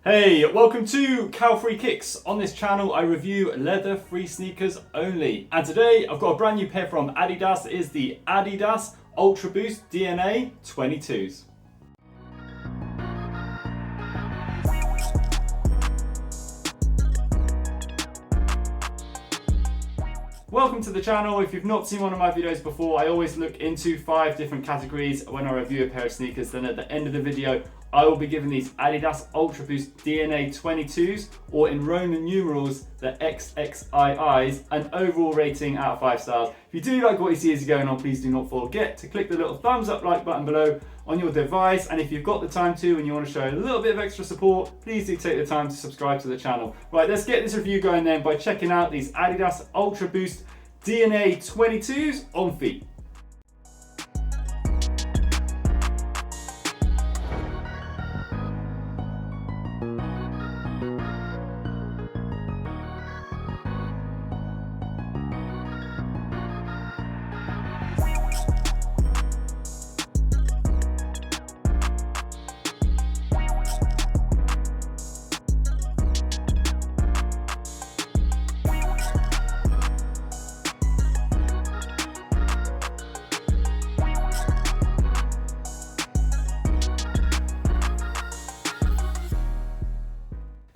Hey, welcome to Cow-Free Kicks. On this channel I review leather-free sneakers only. And today I've got a brand new pair from Adidas. It is the ADIDAS ULTRABOOST DNA XXIIs. Welcome to the channel. If you've not seen one of my videos before, I always look into 5 different categories when I review a pair of sneakers. Then at the end of the video, I will be giving these Adidas ULTRABOOST DNA XXIIs, or in Roman numerals, the XXIIs, an overall rating out of 5 stars. If you do like what you see as you're going on, please do not forget to click the little thumbs up like button below on your device. And if you've got the time to and you want to show a little bit of extra support, please do take the time to subscribe to the channel. Right, let's get this review going then by checking out these Adidas ULTRABOOST DNA XXIIs on feet.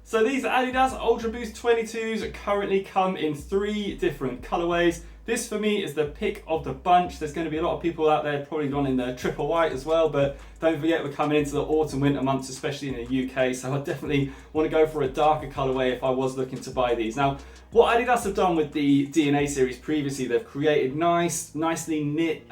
So these Adidas ULTRABOOST 22s currently come in 3 different colorways. This for me is the pick of the bunch. There's going to be a lot of people out there probably gone in the triple white as well, but don't forget we're coming into the autumn winter months, especially in the UK, so I definitely want to go for a darker colorway if I was looking to buy these. Now, what Adidas have done with the DNA series previously, they've created nicely knit,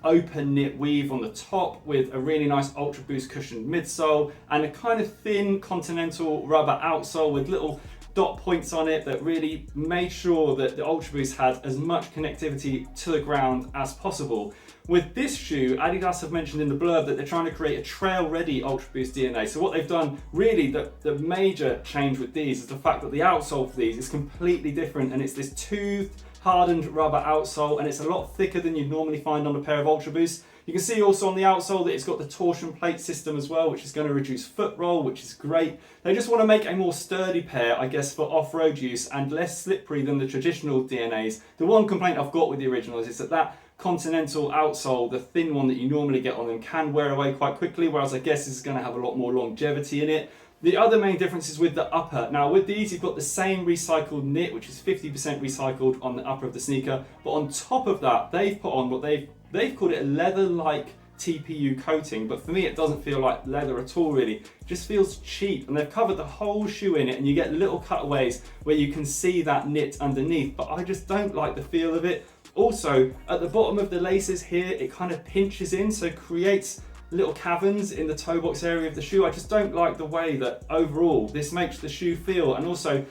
open knit weave on the top with a really nice ULTRABOOST cushioned midsole and a kind of thin continental rubber outsole with little dot points on it that really made sure that the ULTRABOOST had as much connectivity to the ground as possible. With this shoe, Adidas have mentioned in the blurb that they're trying to create a trail-ready ULTRABOOST DNA. So what they've done, really, the major change with these is the fact that the outsole for these is completely different, and it's this toothed, hardened rubber outsole, and it's a lot thicker than you'd normally find on a pair of ULTRABOOST. You can see also on the outsole that it's got the torsion plate system as well, which is going to reduce foot roll, which is great. They just want to make a more sturdy pair, I guess, for off-road use and less slippery than the traditional DNAs. The one complaint I've got with the originals is that continental outsole, the thin one that you normally get on them, can wear away quite quickly, whereas I guess this is going to have a lot more longevity in it. The other main difference is with the upper. Now with these you've got the same recycled knit, which is 50% recycled on the upper of the sneaker, but on top of that they've put on what they've called it a leather-like TPU coating, but for me it doesn't feel like leather at all really. It just feels cheap, and they've covered the whole shoe in it, and you get little cutaways where you can see that knit underneath, but I just don't like the feel of it. Also, at the bottom of the laces here, it kind of pinches in, so it creates little caverns in the toe box area of the shoe. I just don't like the way that overall this makes the shoe feel, and also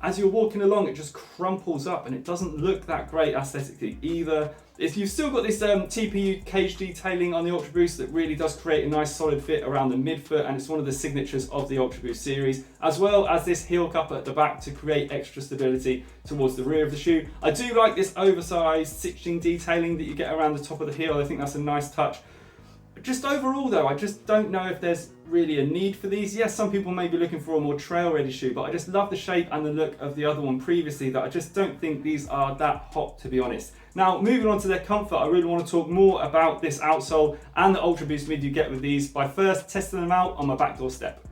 as you're walking along it just crumples up and it doesn't look that great aesthetically either. If you've still got this TPU cage detailing on the ULTRABOOST that really does create a nice solid fit around the midfoot, and it's one of the signatures of the ULTRABOOST series, as well as this heel cup at the back to create extra stability towards the rear of the shoe. I do like this oversized stitching detailing that you get around the top of the heel. I think that's a nice touch. Just overall though, I just don't know if there's really a need for these. Yes, some people may be looking for a more trail ready shoe, but I just love the shape and the look of the other one previously that I just don't think these are that hot, to be honest. Now moving on to their comfort, I really want to talk more about this outsole and the ULTRABOOST mid you get with these by first testing them out on my back door step.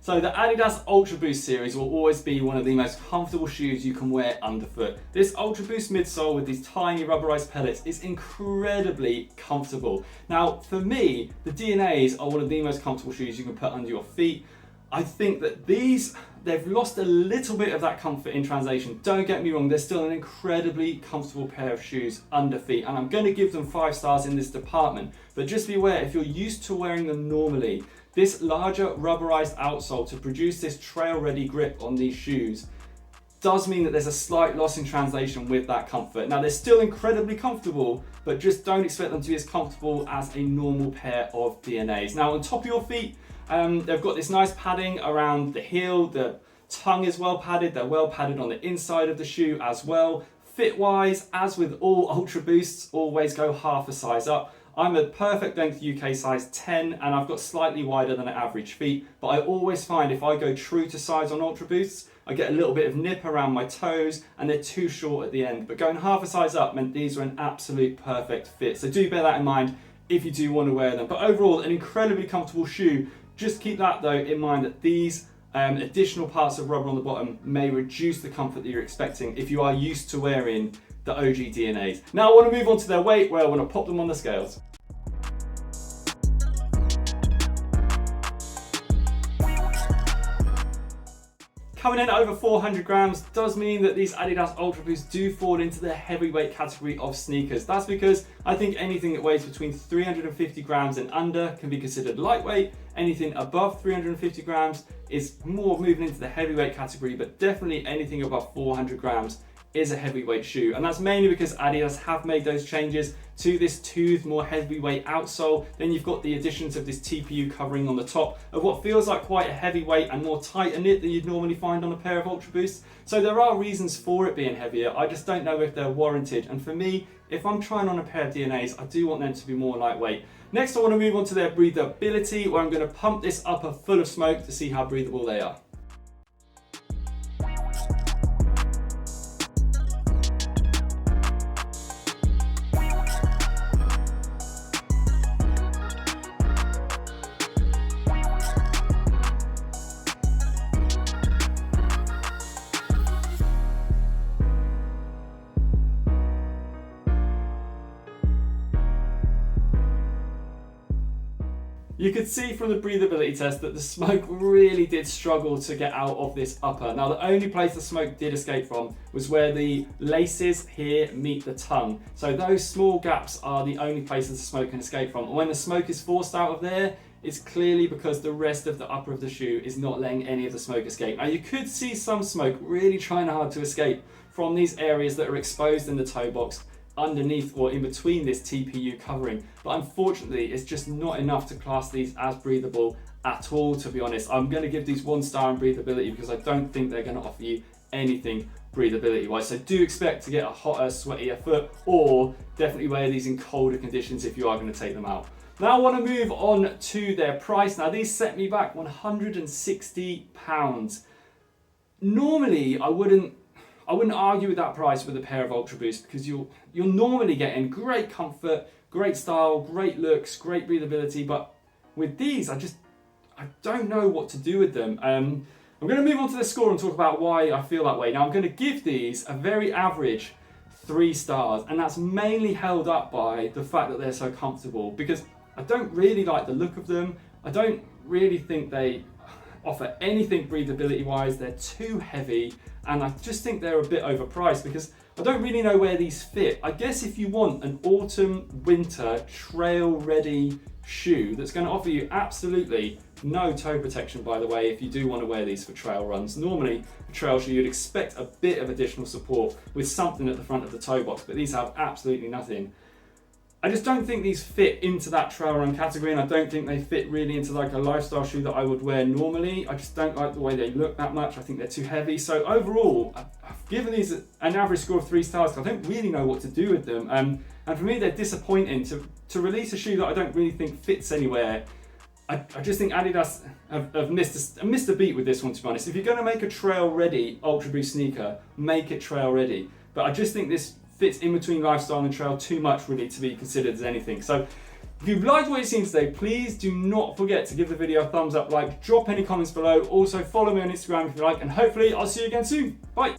So the Adidas ULTRABOOST series will always be one of the most comfortable shoes you can wear underfoot. This ULTRABOOST midsole with these tiny rubberized pellets is incredibly comfortable. Now for me, the DNAs are one of the most comfortable shoes you can put under your feet. I think that they've lost a little bit of that comfort in translation. Don't get me wrong, they're still an incredibly comfortable pair of shoes under feet, and I'm going to give them 5 stars in this department. But just be aware, if you're used to wearing them normally, this larger rubberized outsole to produce this trail ready grip on these shoes does mean that there's a slight loss in translation with that comfort. Now they're still incredibly comfortable, but just don't expect them to be as comfortable as a normal pair of DNAs. Now on top of your feet, they've got this nice padding around the heel, the tongue is well padded, they're well padded on the inside of the shoe as well. Fit wise, as with all Ultra Boosts, always go half a size up. I'm a perfect length UK size 10 and I've got slightly wider than average feet, but I always find if I go true to size on Ultra Boosts, I get a little bit of nip around my toes and they're too short at the end. But going half a size up meant these were an absolute perfect fit. So do bear that in mind if you do want to wear them. But overall, an incredibly comfortable shoe. Just keep that though in mind that these additional parts of rubber on the bottom may reduce the comfort that you're expecting if you are used to wearing the OG DNAs. Now I want to move on to their weight, where I want to pop them on the scales. Coming in at over 400 grams does mean that these Adidas Ultra Boosts do fall into the heavyweight category of sneakers. That's because I think anything that weighs between 350 grams and under can be considered lightweight. Anything above 350 grams is more moving into the heavyweight category, but definitely anything above 400 grams is a heavyweight shoe. And that's mainly because Adidas have made those changes to this tooth, more heavyweight outsole. Then you've got the additions of this TPU covering on the top of what feels like quite a heavyweight and more tighter knit than you'd normally find on a pair of Ultra Boosts. So there are reasons for it being heavier. I just don't know if they're warranted. And for me, if I'm trying on a pair of DNAs, I do want them to be more lightweight. Next, I want to move on to their breathability, where I'm going to pump this upper full of smoke to see how breathable they are. You could see from the breathability test that the smoke really did struggle to get out of this upper. Now the only place the smoke did escape from was where the laces here meet the tongue. So those small gaps are the only places the smoke can escape from. And when the smoke is forced out of there, it's clearly because the rest of the upper of the shoe is not letting any of the smoke escape. Now you could see some smoke really trying hard to escape from these areas that are exposed in the toe box, underneath or in between this TPU covering, but unfortunately it's just not enough to class these as breathable at all, to be honest. I'm going to give these 1 star in breathability because I don't think they're going to offer you anything breathability wise. So do expect to get a hotter, sweatier foot, or definitely wear these in colder conditions if you are going to take them out. Now I want to move on to their price. Now these set me back £160. Normally I wouldn't argue with that price with a pair of Ultra Boosts, because you're normally getting great comfort, great style, great looks, great breathability, but with these, I don't know what to do with them. I'm going to move on to the score and talk about why I feel that way. Now I'm going to give these a very average 3 stars, and that's mainly held up by the fact that they're so comfortable, because I don't really like the look of them. I don't really think they offer anything breathability wise. They're too heavy, and I just think they're a bit overpriced because I don't really know where these fit. I guess if you want an autumn winter trail ready shoe that's going to offer you absolutely no toe protection, by the way, if you do want to wear these for trail runs. Normally a trail shoe you'd expect a bit of additional support with something at the front of the toe box, but these have absolutely nothing. I just don't think these fit into that trail run category, and I don't think they fit really into like a lifestyle shoe that I would wear normally. I just don't like the way they look that much. I think they're too heavy. So overall, I've given these an average score of 3 stars because I don't really know what to do with them. And for me, they're disappointing to release a shoe that I don't really think fits anywhere. I just think Adidas have missed a beat with this one, to be honest. If you're going to make a trail ready Ultra Boost sneaker, make it trail ready. But I just think this fits in between lifestyle and trail too much really to be considered as anything. So if you've liked what you've seen today, please do not forget to give the video a thumbs up, like, drop any comments below. Also follow me on Instagram if you like, and hopefully I'll see you again soon. Bye.